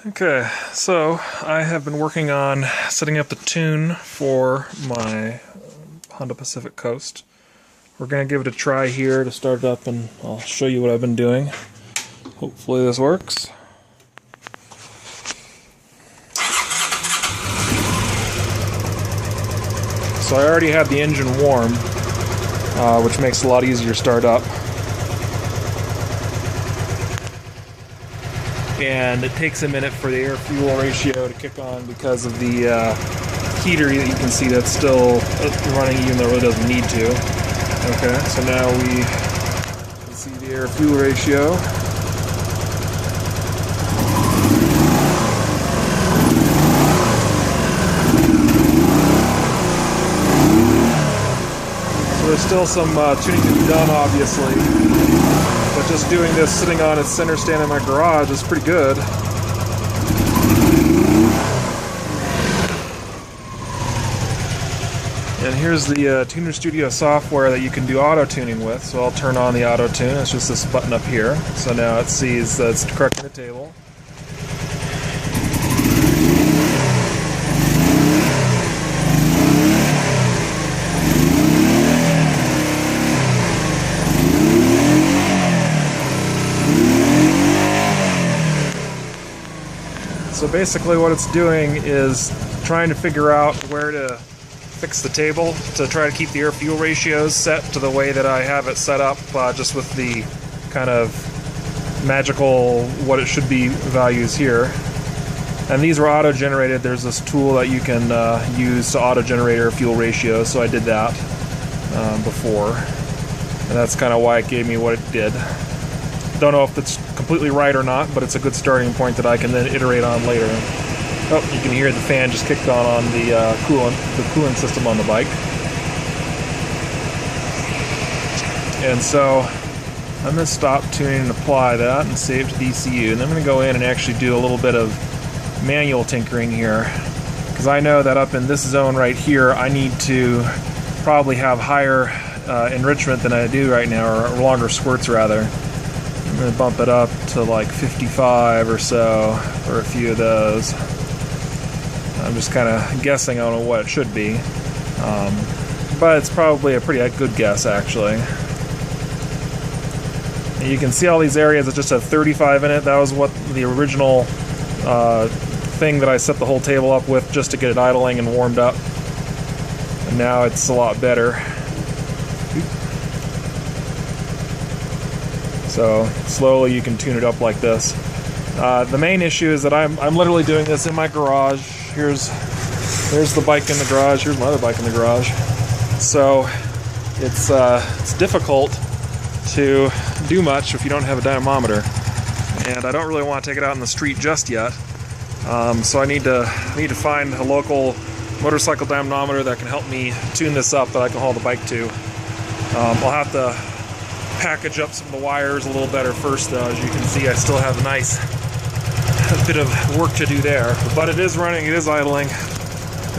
Okay, so I have been working on setting up the tune for my Honda Pacific Coast. We're going to give it a try here to start it up, and I'll show you what I've been doing. Hopefully this works. So I already had the engine warm, which makes it a lot easier to start up. And it takes a minute for the air-fuel ratio to kick on because of the heater that you can see that's still running even though it doesn't need to. Okay, so now we can see the air-fuel ratio. So there's still some tuning to be done, obviously. But just doing this sitting on its center stand in my garage is pretty good. And here's the Tuner Studio software that you can do auto-tuning with. So I'll turn on the auto-tune. It's just this button up here. So now it sees that it's correcting the table. So basically what it's doing is trying to figure out where to fix the table to try to keep the air-fuel ratios set to the way that I have it set up, just with the kind of magical what it should be values here. And these were auto-generated. There's this tool that you can use to auto-generate air-fuel ratios, so I did that before. And that's kind of why it gave me what it did. Don't know if it's completely right or not, but it's a good starting point that I can then iterate on later. Oh, you can hear the fan just kicked on the coolant system on the bike. And so I'm going to stop tuning and apply that and save to the ECU. And I'm going to go in and actually do a little bit of manual tinkering here, because I know that up in this zone right here I need to probably have higher enrichment than I do right now, or longer squirts rather. I'm going to bump it up to like 55 or so for a few of those. I'm just kind of guessing on what it should be. But it's probably a pretty good guess, actually. And you can see all these areas that just have 35 in it. That was what the original thing that I set the whole table up with, just to get it idling and warmed up. And now it's a lot better. So slowly you can tune it up like this. The main issue is that I'm literally doing this in my garage. There's the bike in the garage. Here's my other bike in the garage. So it's difficult to do much if you don't have a dynamometer, and I don't really want to take it out in the street just yet. So I need to find a local motorcycle dynamometer that can help me tune this up that I can haul the bike to. I'll have to package up some of the wires a little better first, though. As you can see, I still have a nice bit of work to do there, but it is running, it is idling,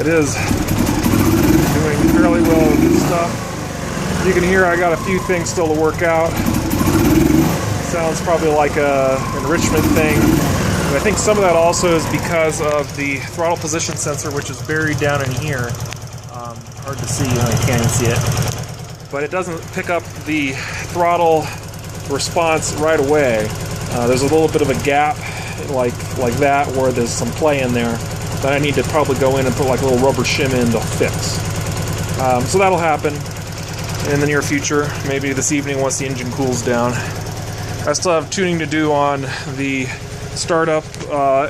it is doing fairly well with this stuff. You can hear I got a few things still to work out. Sounds probably like a enrichment thing. And I think some of that also is because of the throttle position sensor, which is buried down in here. Hard to see, you can't even see it. But it doesn't pick up the throttle response right away. There's a little bit of a gap like that where there's some play in there that I need to probably go in and put like a little rubber shim in to fix. So that'll happen in the near future, maybe this evening once the engine cools down. I still have tuning to do on the startup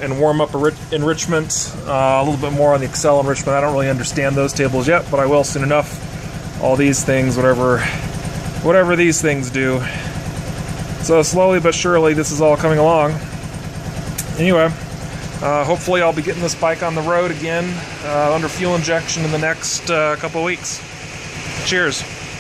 and warm up enrichment, a little bit more on the Excel enrichment. I don't really understand those tables yet, but I will soon enough. All these things, whatever these things do. So slowly but surely this is all coming along. Anyway, hopefully I'll be getting this bike on the road again under fuel injection in the next couple of weeks. Cheers.